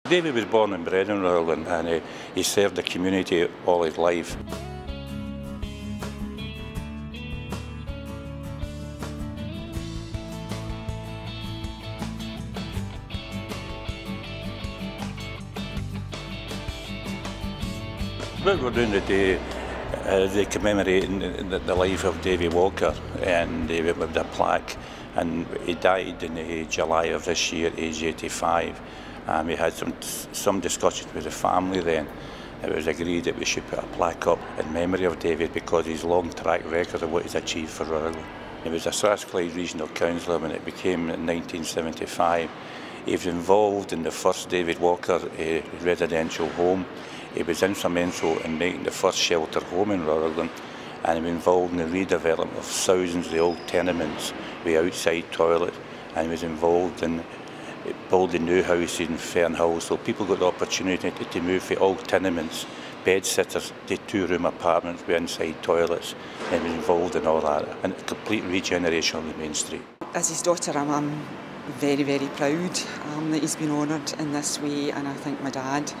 David was born and bred in Rutherglen, and he served the community all his life. What we're doing today is commemorating the life of Davy Walker, and with a plaque. And he died in July of this year, aged 85. And we had some discussions with the family then. It was agreed that we should put a plaque up in memory of David because of his long track record of what he's achieved for Rutherglen. He was a Strathclyde regional councillor when it became in 1975. He was involved in the first David Walker residential home. He was instrumental in making the first shelter home in Rutherglen, and he was involved in the redevelopment of thousands of the old tenements with outside toilet, and he was involved in building new houses in Fernhill, so people got the opportunity to move from old tenements, bed-sitters, to two-room apartments with inside toilets, and he was involved in all that, and a complete regeneration of the main street. As his daughter, I'm very, very proud that he's been honoured in this way, and I think my dad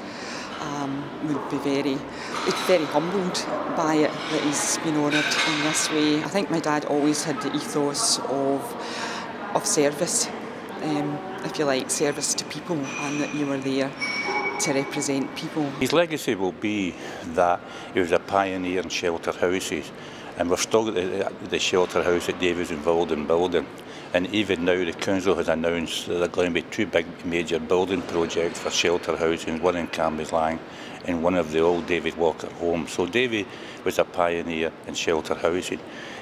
would be very humbled by it that he's been honoured in this way. I think my dad always had the ethos of service, if you like, service to people, and that you were there to represent people. His legacy will be that he was a pioneer in shelter houses, and we've still got the shelter house that David was involved in building. And even now the council has announced that there are going to be two big major building projects for shelter housing, one in Cambuslang and one of the old David Walker homes. So David was a pioneer in shelter housing.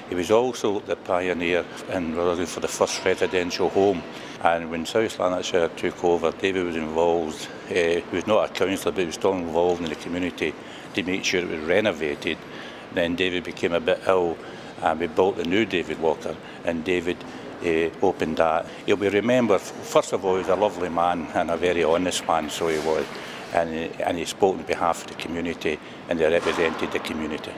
He was also the pioneer in Rutherglen for the first residential home. And when South Lanarkshire took over, David was involved. He was not a councillor, but he was still involved in the community to make sure it was renovated. Then David became a bit ill, and we built the new David Walker, and David opened that. He'll be remembered, first of all, he was a lovely man and a very honest man, so he was. And he spoke on behalf of the community, and he represented the community.